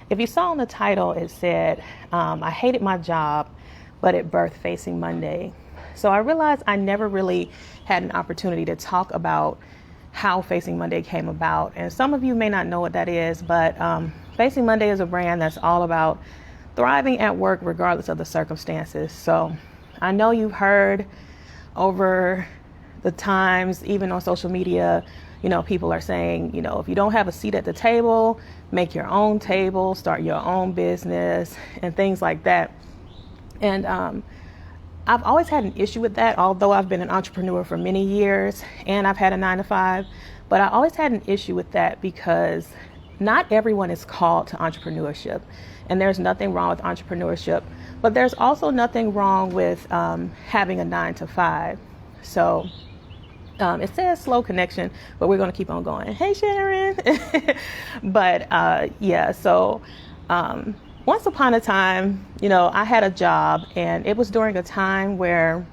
if you saw in the title, it said, I hated my job, but it birthed Facing Monday. So I realized I never really had an opportunity to talk about how Facing Monday came about. And some of you may not know what that is, but Facing Monday is a brand that's all about thriving at work regardless of the circumstances. So I know you've heard over the times, even on social media, people are saying, if you don't have a seat at the table, make your own table, start your own business, and things like that. And I've always had an issue with that, although I've been an entrepreneur for many years and I've had a 9-to-5, but I always had an issue with that because not everyone is called to entrepreneurship, and there's nothing wrong with entrepreneurship, but there's also nothing wrong with having a 9-to-5. So it says slow connection, but we're going to keep on going. Hey, Sharon. But so once upon a time, I had a job, and it was during a time where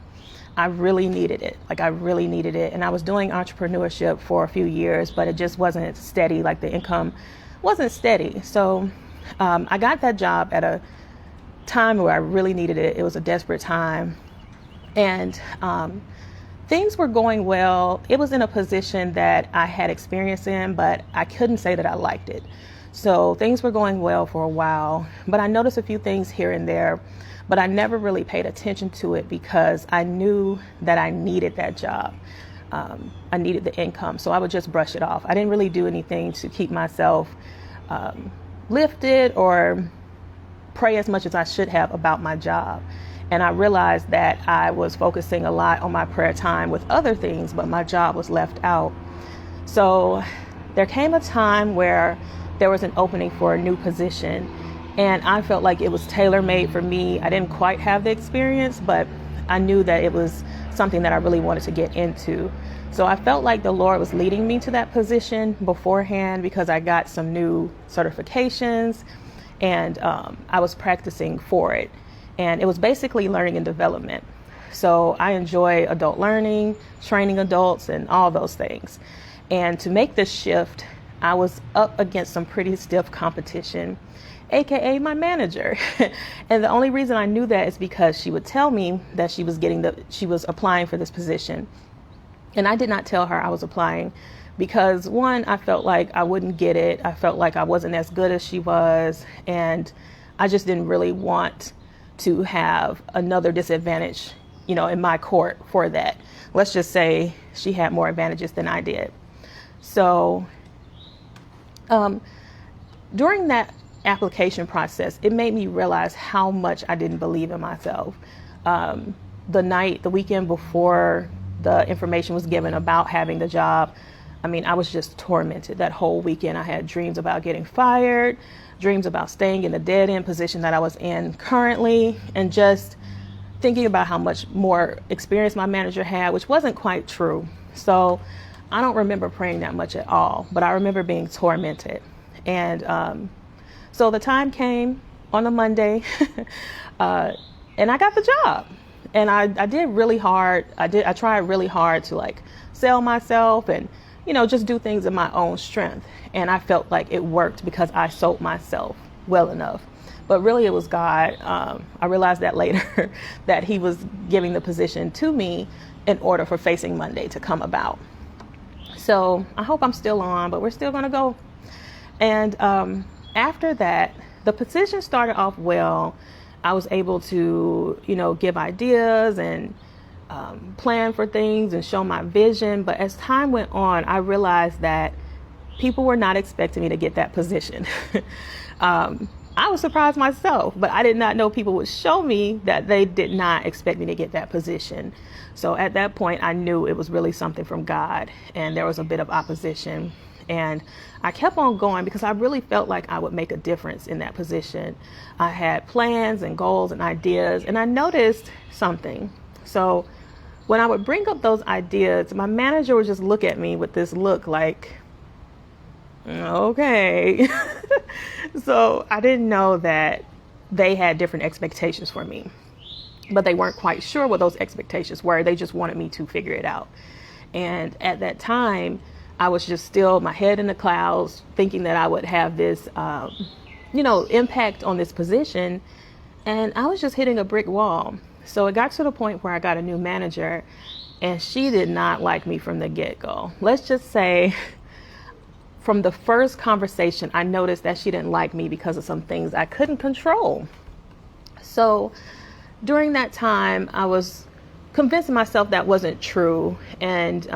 I really needed it. I really needed it. And I was doing entrepreneurship for a few years, but it just wasn't steady. The income wasn't steady. So I got that job at a time where I really needed it. It was a desperate time. And things were going well. It was in a position that I had experience in, but I couldn't say that I liked it. So things were going well for a while, but I noticed a few things here and there, but I never really paid attention to it because I knew that I needed that job. I needed the income, so I would just brush it off. I didn't really do anything to keep myself lifted or pray as much as I should have about my job. And I realized that I was focusing a lot on my prayer time with other things, but my job was left out. So there came a time where there was an opening for a new position, and I felt like it was tailor-made for me. I didn't quite have the experience, but I knew that it was something that I really wanted to get into. So I felt like the Lord was leading me to that position beforehand because I got some new certifications, and I was practicing for it. And it was basically learning and development. So I enjoy adult learning, training adults, and all those things. And to make this shift, I was up against some pretty stiff competition, AKA my manager. And the only reason I knew that is because she would tell me that she was applying for this position. And I did not tell her I was applying because, one, I felt like I wouldn't get it. I felt like I wasn't as good as she was. And I just didn't really want to have another disadvantage, in my court for that. Let's just say she had more advantages than I did. So during that application process, it made me realize how much I didn't believe in myself. The weekend before the information was given about having the job, I was just tormented that whole weekend. I had dreams about getting fired, dreams about staying in the dead end position that I was in currently, and just thinking about how much more experience my manager had, which wasn't quite true. So I don't remember praying that much at all, but I remember being tormented. And so the time came on a Monday, and I got the job. And I did really hard. I tried really hard to sell myself and, just do things in my own strength. And I felt like it worked because I sold myself well enough. But really it was God. I realized that later that he was giving the position to me in order for Facing Monday to come about. So I hope I'm still on, but we're still going to go. And after that, the position started off well. I was able to, give ideas and plan for things and show my vision. But as time went on, I realized that people were not expecting me to get that position. I was surprised myself, but I did not know people would show me that they did not expect me to get that position. So at that point, I knew it was really something from God, and there was a bit of opposition. And I kept on going because I really felt like I would make a difference in that position. I had plans and goals and ideas, and I noticed something. So when I would bring up those ideas, my manager would just look at me with this look like, okay. So I didn't know that they had different expectations for me, but they weren't quite sure what those expectations were. They just wanted me to figure it out. And at that time, I was just still my head in the clouds, thinking that I would have this impact on this position. And I was just hitting a brick wall. So it got to the point where I got a new manager, and she did not like me from the get-go. Let's just say from the first conversation, I noticed that she didn't like me because of some things I couldn't control. So during that time, I was convincing myself that wasn't true. And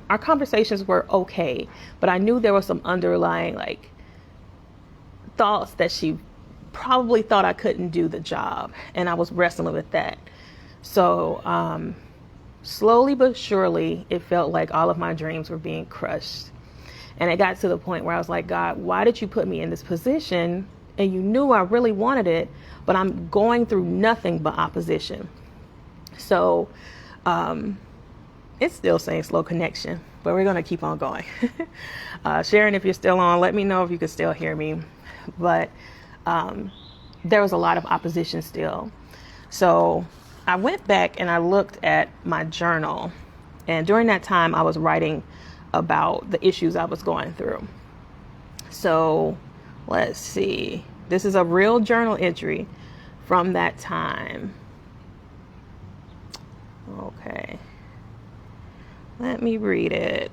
our conversations were okay, but I knew there was some underlying thoughts that she probably thought I couldn't do the job. And I was wrestling with that. So slowly but surely, it felt like all of my dreams were being crushed. And it got to the point where I was like, God, why did you put me in this position? And you knew I really wanted it, but I'm going through nothing but opposition. So it's still saying slow connection, but we're going to keep on going. Sharon, if you're still on, let me know if you can still hear me. But there was a lot of opposition still. So I went back and I looked at my journal. And during that time, I was writing about the issues I was going through. So let's see. This is a real journal entry from that time. Okay. Let me read it.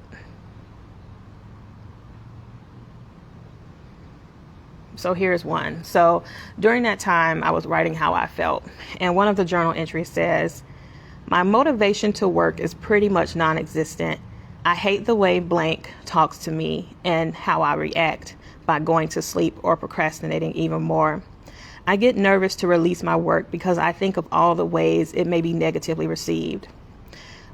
So here's one. So during that time, I was writing how I felt. And one of the journal entries says, my motivation to work is pretty much non-existent. I hate the way blank talks to me and how I react by going to sleep or procrastinating even more. I get nervous to release my work because I think of all the ways it may be negatively received.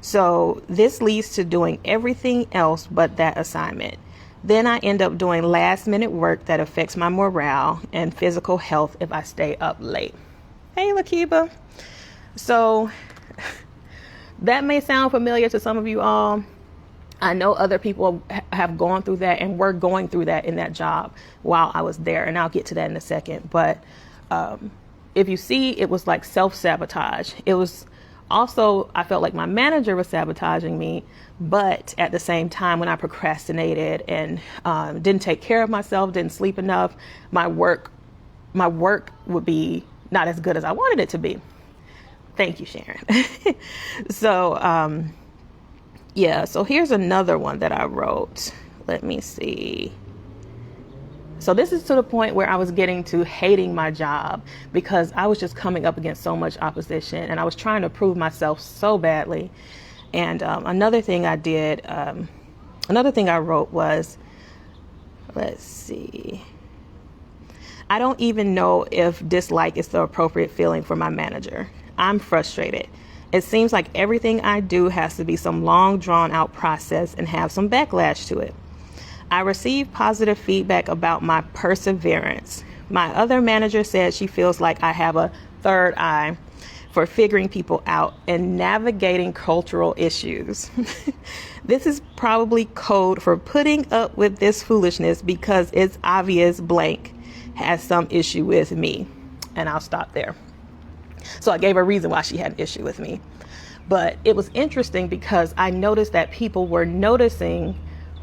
So this leads to doing everything else but that assignment. Then I end up doing last minute work that affects my morale and physical health if I stay up late. Hey, Lakiba. So that may sound familiar to some of you all. I know other people have gone through that and were going through that in that job while I was there. And I'll get to that in a second. But if you see, it was like self-sabotage. It was also, I felt like my manager was sabotaging me. But at the same time, when I procrastinated and didn't take care of myself, didn't sleep enough, my work would be not as good as I wanted it to be. Thank you, Sharon. So, yeah, so here's another one that I wrote. Let me see. So this is to the point where I was getting to hating my job because I was just coming up against so much opposition and I was trying to prove myself so badly. And another thing I wrote was, let's see. I don't even know if dislike is the appropriate feeling for my manager. I'm frustrated. It seems like everything I do has to be some long drawn out process and have some backlash to it. I received positive feedback about my perseverance. My other manager said she feels like I have a third eye for figuring people out and navigating cultural issues. This is probably code for putting up with this foolishness because it's obvious blank has some issue with me. And I'll stop there. So I gave a reason why she had an issue with me. But it was interesting because I noticed that people were noticing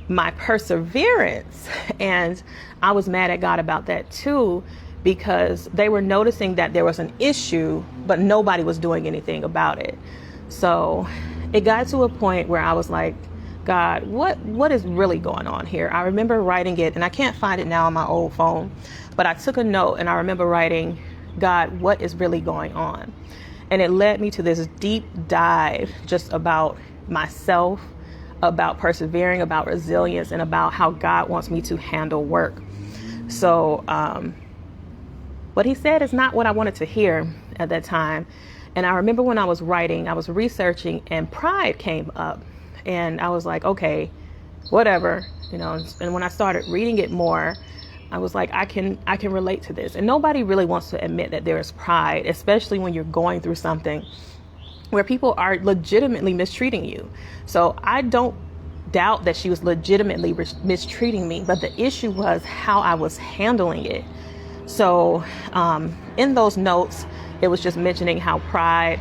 my perseverance. And I was mad at God about that too, because they were noticing that there was an issue, but nobody was doing anything about it. So it got to a point where I was like, God, what is really going on here? I remember writing it, and I can't find it now on my old phone, but I took a note and I remember writing, God, what is really going on? And it led me to this deep dive just about myself, about persevering, about resilience, and about how God wants me to handle work. So what he said is not what I wanted to hear at that time. And I remember when I was writing, I was researching, and pride came up. And I was like, okay, whatever, and when I started reading it more, I was like, I can relate to this. And nobody really wants to admit that there is pride, especially when you're going through something where people are legitimately mistreating you. So I don't doubt that she was legitimately mistreating me, but the issue was how I was handling it. So in those notes, it was just mentioning how pride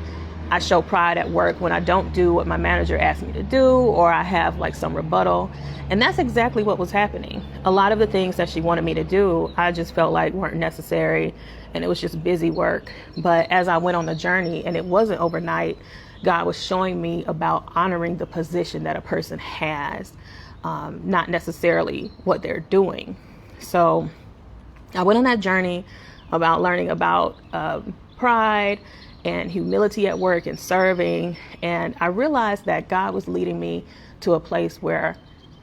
I show pride at work when I don't do what my manager asked me to do, or I have like some rebuttal. And that's exactly what was happening. A lot of the things that she wanted me to do, I just felt like weren't necessary, and it was just busy work. But as I went on the journey, and it wasn't overnight, God was showing me about honoring the position that a person has, not necessarily what they're doing. So I went on that journey about learning about pride and humility at work and serving. And I realized that God was leading me to a place where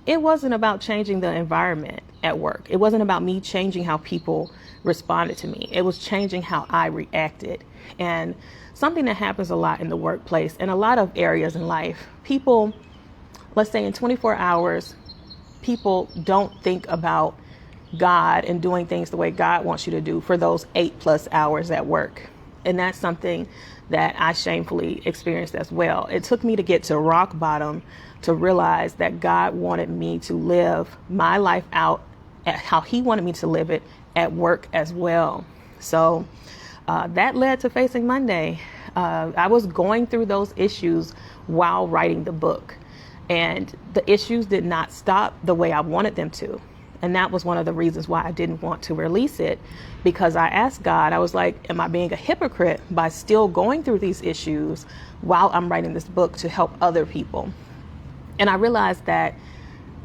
it wasn't about changing the environment at work. It wasn't about me changing how people responded to me. It was changing how I reacted. And something that happens a lot in the workplace and a lot of areas in life, people, let's say in 24 hours, people don't think about God and doing things the way God wants you to do for those 8+ hours at work. And that's something that I shamefully experienced as well. It took me to get to rock bottom to realize that God wanted me to live my life out at how He wanted me to live it at work as well. So that led to Facing Monday. I was going through those issues while writing the book, and the issues did not stop the way I wanted them to. And that was one of the reasons why I didn't want to release it, because I asked God, I was like, am I being a hypocrite by still going through these issues while I'm writing this book to help other people? And I realized that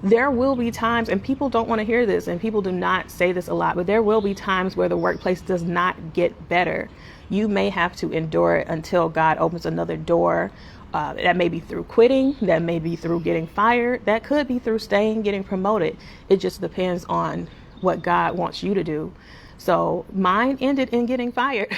there will be times, and people don't want to hear this, and people do not say this a lot, but there will be times where the workplace does not get better. You may have to endure it until God opens another door. That may be through quitting, that may be through getting fired, that could be through staying, getting promoted. It just depends on what God wants you to do. So mine ended in getting fired.